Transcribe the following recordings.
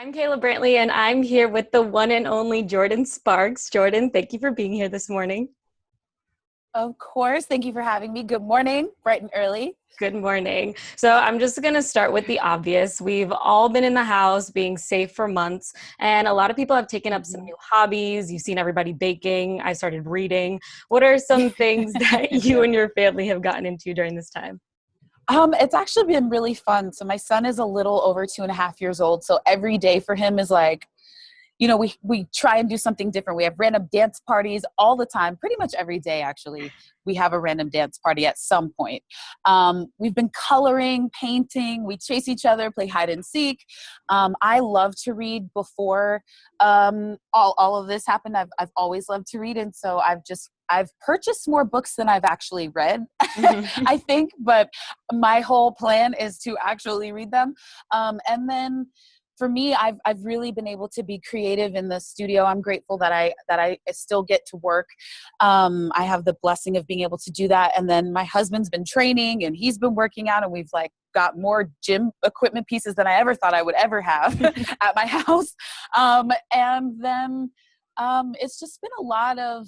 I'm Kayla Brantley, and I'm here with the one and only Jordin Sparks. Jordin, thank you for being here this morning. Of course. Thank you for having me. Good morning, bright and early. Good morning. So I'm just going to start with the obvious. We've all been in the house being safe for months, and a lot of people have taken up some new hobbies. You've seen everybody baking. I started reading. What are some things that you and your family have gotten into during this time? It's actually been really fun. So my son is a little over 2.5 years old. So every day for him is like, we try and do something different. We have random dance parties all the time, pretty much every day, actually. We have a random dance party at some point. We've been coloring, painting. We chase each other, play hide and seek. I love to read before all of this happened. I've always loved to read. And so I've purchased more books than I've actually read, I think, but my whole plan is to actually read them. And then for me, I've really been able to be creative in the studio. I'm grateful that I still get to work. I have the blessing of being able to do that. And then my husband's been training and he's been working out, and we've got more gym equipment pieces than I ever thought I would ever have at my house. And then it's just been a lot of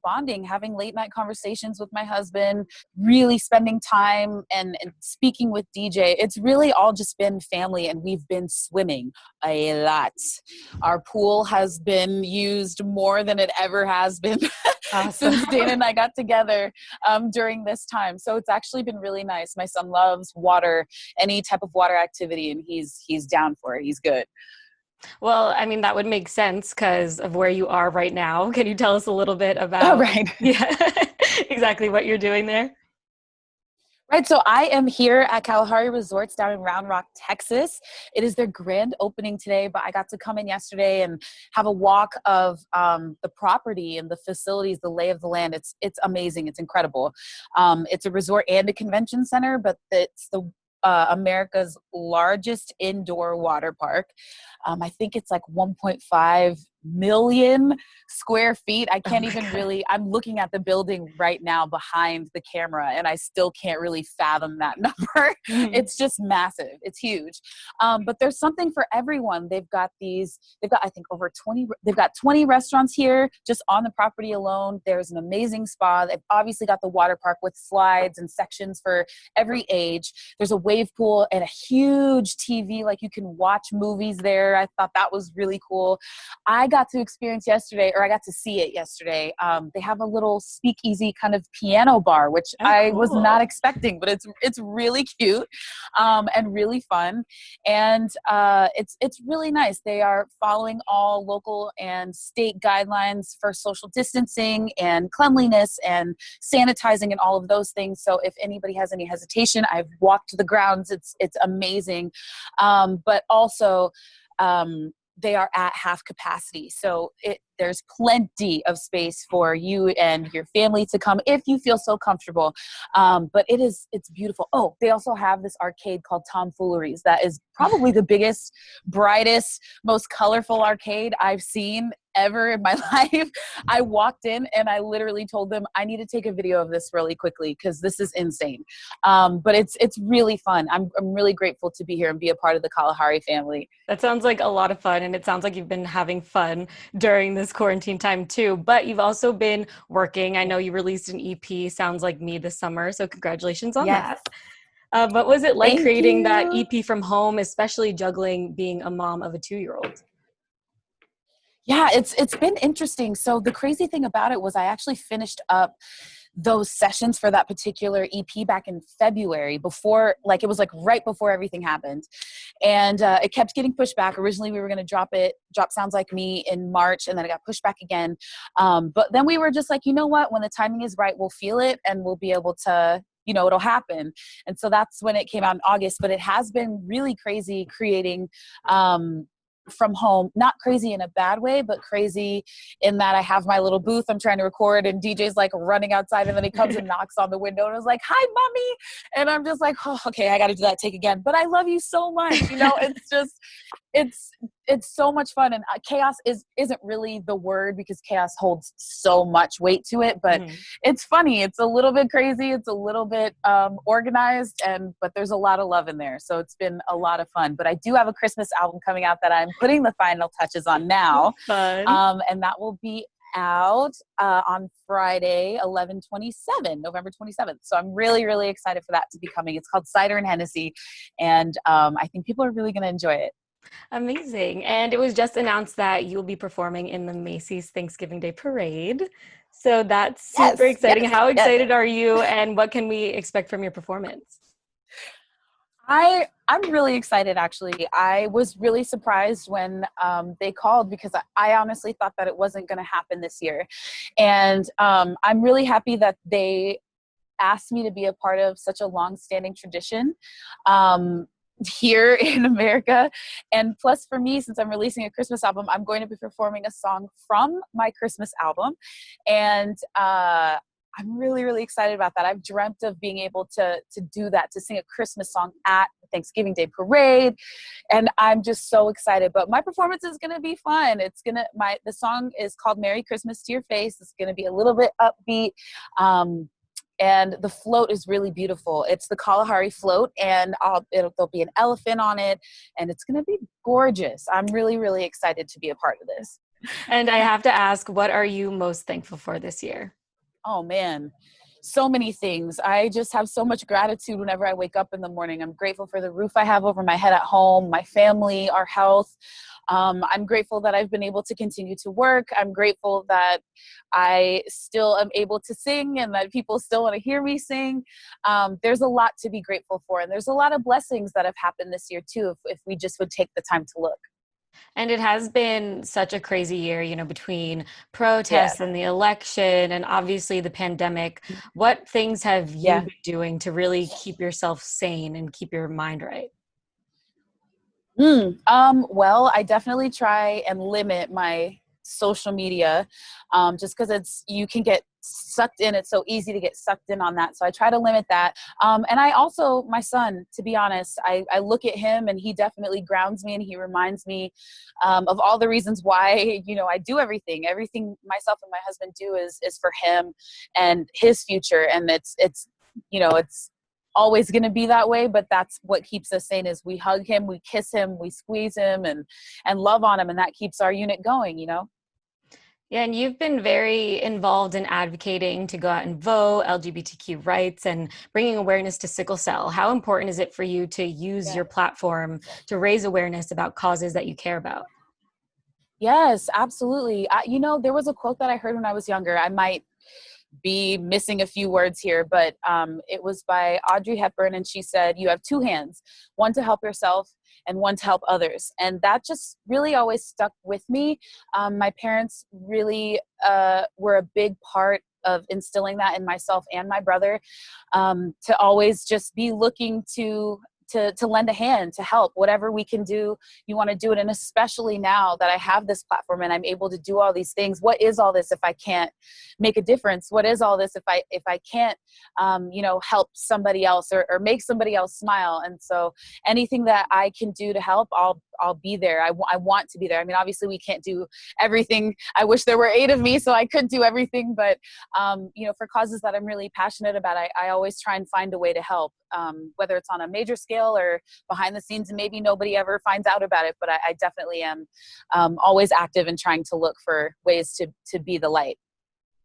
bonding, having late night conversations with my husband, really spending time and speaking with DJ. It's really all just been family, and we've been swimming a lot. Our pool has been used more than it ever has been since Dana and I got together during this time. So it's actually been really nice. My son loves water, any type of water activity, and he's down for it. He's good. Well, I mean, that would make sense because of where you are right now. Can you tell us a little bit about exactly what you're doing there? Right. So I am here at Kalahari Resorts down in Round Rock, Texas. It is their grand opening today, but I got to come in yesterday and have a walk of the property and the facilities, the lay of the land. It's amazing. It's incredible. It's a resort and a convention center, but it's the America's largest indoor water park. I think it's like 1.5 million square feet. I can't even really, I'm looking at the building right now behind the camera, and I still can't really fathom that number. It's just massive. It's huge. But there's something for everyone. They've got I think over 20, they've got 20 restaurants here just on the property alone. There's an amazing spa. They've obviously got the water park with slides and sections for every age. There's a wave pool and a huge TV. Like, you can watch movies there. I thought that was really cool. I got to experience yesterday, or I got to see it yesterday. They have a little speakeasy kind of piano bar, which I was not expecting, but it's really cute and really fun. And it's really nice. They are following all local and state guidelines for social distancing and cleanliness and sanitizing and all of those things. So if anybody has any hesitation, I've walked the grounds. It's amazing. But also, they are at half capacity. So there's plenty of space for you and your family to come if you feel so comfortable. But it's beautiful. Oh, they also have this arcade called Tomfooleries. That is probably the biggest, brightest, most colorful arcade I've seen ever in my life. I walked in and I literally told them, I need to take a video of this really quickly because this is insane. But it's really fun. I'm really grateful to be here and be a part of the Kalahari family. That sounds like a lot of fun, and it sounds like you've been having fun during this quarantine time too, but you've also been working. I know you released an EP, Sounds Like Me, this summer, so congratulations on that. But was it like creating that EP from home, especially juggling being a mom of a 2-year-old? Yeah, it's been interesting. So the crazy thing about it was I actually finished up those sessions for that particular EP back in February before, it was right before everything happened. And it kept getting pushed back. Originally, we were going to drop Sounds Like Me in March, and then it got pushed back again. But then we were just like, you know what, when the timing is right, we'll feel it and we'll be able to, it'll happen. And so that's when it came out in August, but it has been really crazy creating, from home, not crazy in a bad way, but crazy in that I have my little booth I'm trying to record, and DJ's running outside, and then he comes and knocks on the window and is like, "Hi, mommy." And I'm just like, oh, okay, I got to do that take again. But I love you so much. It's just, it's so much fun, and chaos isn't really the word because chaos holds so much weight to it, but it's funny. It's a little bit crazy. It's a little bit organized, but there's a lot of love in there. So it's been a lot of fun. But I do have a Christmas album coming out that I'm putting the final touches on now. Fun. And that will be out on Friday, November 27th. So I'm really, really excited for that to be coming. It's called Cider and Hennessy, and I think people are really going to enjoy it. Amazing. And it was just announced that you'll be performing in the Macy's Thanksgiving Day Parade. So that's super exciting. How excited are you, and what can we expect from your performance? I'm really excited, actually. I was really surprised when they called, because I honestly thought that it wasn't going to happen this year. And I'm really happy that they asked me to be a part of such a long-standing tradition here in America. And plus, for me, since I'm releasing a Christmas album, I'm going to be performing a song from my Christmas album. And I'm really, really excited about that. I've dreamt of being able to do that, to sing a Christmas song at the Thanksgiving Day Parade. And I'm just so excited. But my performance is going to be fun. The song is called Merry Christmas to Your Face. It's going to be a little bit upbeat. And the float is really beautiful. It's the Kalahari float, and there'll be an elephant on it, and it's going to be gorgeous. I'm really, really excited to be a part of this. And I have to ask, what are you most thankful for this year? Oh, man. So many things. I just have so much gratitude whenever I wake up in the morning. I'm grateful for the roof I have over my head at home, my family, our health. I'm grateful that I've been able to continue to work. I'm grateful that I still am able to sing and that people still want to hear me sing. There's a lot to be grateful for. And there's a lot of blessings that have happened this year too, if we just would take the time to look. And it has been such a crazy year, between protests and the election and obviously the pandemic. What things have you been doing to really keep yourself sane and keep your mind right? Well, I definitely try and limit my social media, just because you can get sucked in. It's so easy to get sucked in on that. So I try to limit that. And I also, my son, to be honest, I look at him and he definitely grounds me, and he reminds me of all the reasons why, I do everything myself and my husband do is for him and his future. And it's always going to be that way, but that's what keeps us sane. Is we hug him, we kiss him, we squeeze him, and love on him, and that keeps our unit going. Yeah, and you've been very involved in advocating to go out and vote, LGBTQ rights, and bringing awareness to sickle cell. How important is it for you to use your platform to raise awareness about causes that you care about? Yes, absolutely. There was a quote that I heard when I was younger. I might be missing a few words here, but it was by Audrey Hepburn, and she said, "You have two hands, one to help yourself and one to help others." And that just really always stuck with me. My parents really were a big part of instilling that in myself and my brother, to always just be looking to lend a hand, to help. Whatever we can do, you want to do it. And especially now that I have this platform and I'm able to do all these things, what is all this if I can't make a difference? What is all this if I can't help somebody else or make somebody else smile? And so anything that I can do to help, I'll be there. I want to be there. I mean, obviously we can't do everything. I wish there were 8 of me so I could do everything, but for causes that I'm really passionate about, I always try and find a way to help, whether it's on a major scale or behind the scenes, and maybe nobody ever finds out about it, but I definitely am always active in trying to look for ways to be the light.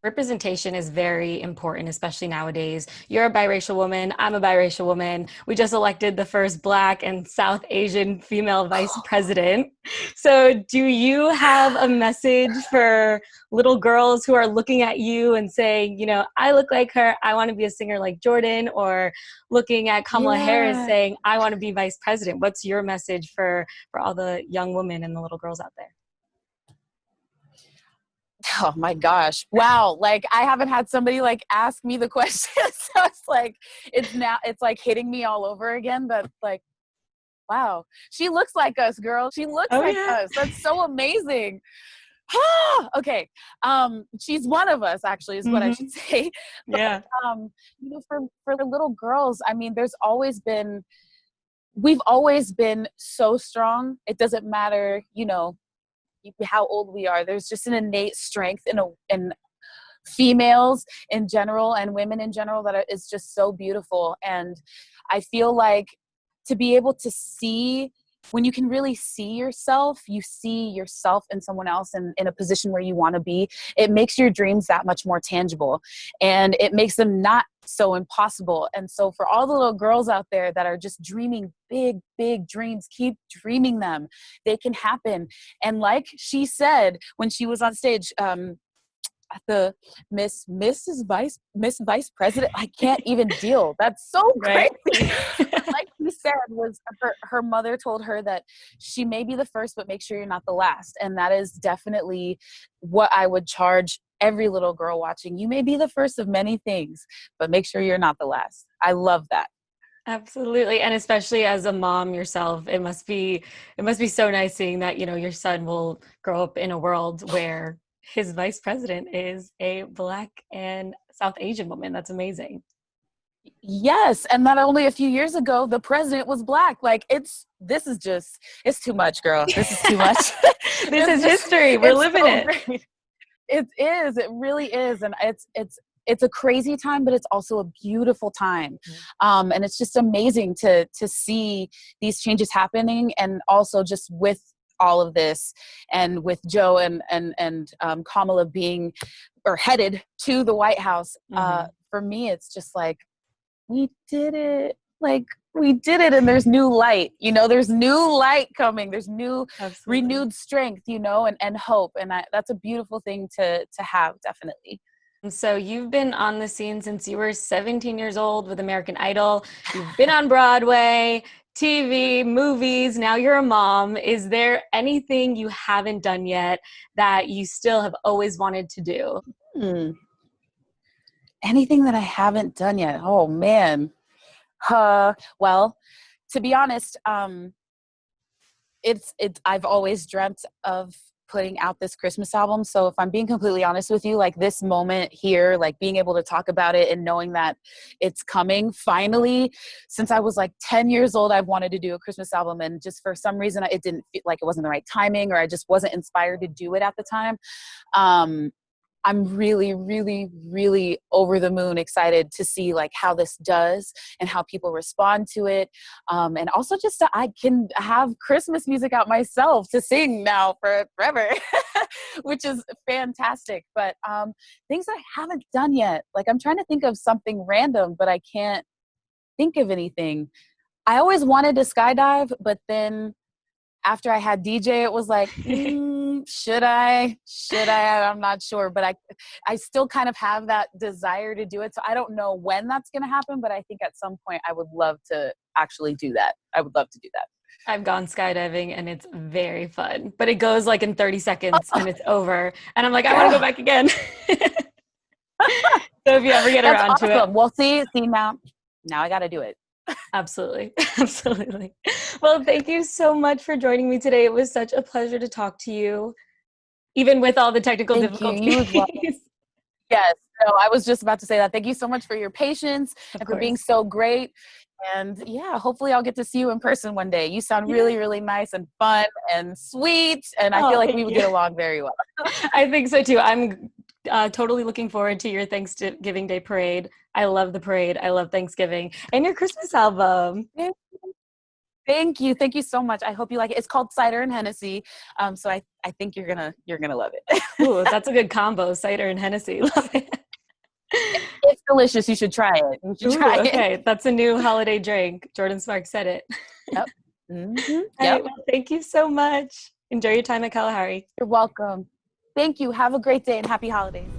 Representation is very important, especially nowadays. You're a biracial woman. I'm a biracial woman. We just elected the first Black and South Asian female vice president. So do you have a message for little girls who are looking at you and saying, I look like her, I want to be a singer like Jordin, or looking at Kamala Harris saying, I want to be vice president? What's your message for all the young women and the little girls out there? Oh my gosh. Wow. Like, I haven't had somebody ask me the question. So it's like hitting me all over again. But wow, she looks like us, girl. She looks like us. That's so amazing. Okay. She's one of us, actually, is what I should say. But, for the little girls, I mean, there's always been we've always been so strong. It doesn't matter, how old we are. There's just an innate strength in females in general and women in general is just so beautiful. And I feel like to be able to see, when you can really see yourself, you see yourself in someone else and in a position where you want to be, it makes your dreams that much more tangible, and it makes them not so impossible. And so for all the little girls out there that are just dreaming big, big dreams, keep dreaming them. They can happen. And like she said when she was on stage, the Miss Vice President, I can't even deal. That's so crazy. Like you said, was her mother told her that she may be the first, but make sure you're not the last. And that is definitely what I would charge every little girl watching. You may be the first of many things, but make sure you're not the last. I love that. Absolutely. And especially as a mom yourself, it must be so nice seeing that, your son will grow up in a world where his vice president is a Black and South Asian woman. That's amazing. Yes. And not only a few years ago, the president was Black. Like it's too much, girl. This is too much. This is history. We're living it. Great. It is. It really is. And it's a crazy time, but it's also a beautiful time. And it's just amazing to see these changes happening. And also just with all of this, and with Joe and Kamala being or headed to the White House, for me, it's just like, we did it. Like we did it, and there's new light. There's new light coming. There's new renewed strength. And hope, and that's a beautiful thing to have, definitely. So you've been on the scene since you were 17 years old with American Idol. You've been on Broadway, TV, movies. Now you're a mom. Is there anything you haven't done yet that you still have always wanted to do? Anything that I haven't done yet? Oh man. Well, to be honest, I've always dreamt of putting out this Christmas album. So if I'm being completely honest with you, like this moment here, like being able to talk about it and knowing that it's coming finally, since I was like 10 years old, I've wanted to do a Christmas album. And just for some reason, it didn't feel like it wasn't the right timing, or I just wasn't inspired to do it at the time. I'm really, really, really over the moon excited to see like how this does and how people respond to it. And also just that I can have Christmas music out myself to sing now forever, which is fantastic. But things I haven't done yet, like I'm trying to think of something random, but I can't think of anything. I always wanted to skydive, but then after I had DJ, it was like, should I? I'm not sure, but I still kind of have that desire to do it. So I don't know when that's going to happen, but I think at some point I would love to actually do that. I would love to do that. I've gone skydiving and it's very fun, but it goes like in 30 seconds and it's over. And I'm like, I want to go back again. So if you ever get around to it. Well, see now I got to do it. Absolutely. Absolutely. Well, thank you so much for joining me today. It was such a pleasure to talk to you, even with all the technical difficulties. You as well. Yes. No, I was just about to say that. Thank you so much for your patience and for being so great. And yeah, hopefully I'll get to see you in person one day. You sound really, really nice and fun and sweet. And I feel like we would get along very well. I think so too. I'm totally looking forward to your Thanksgiving Day parade. I love the parade. I love Thanksgiving and your Christmas album. Thank you. Thank you so much. I hope you like it. It's called Cider and Hennessy. So I think you're gonna love it. Ooh, that's a good combo. Cider and Hennessy. Love it. It's delicious. You should try it. Okay. That's a new holiday drink. Jordin Sparks said it. Yep. Mm-hmm. Yep. Right, well, thank you so much. Enjoy your time at Kalahari. You're welcome. Thank you. Have a great day and happy holidays.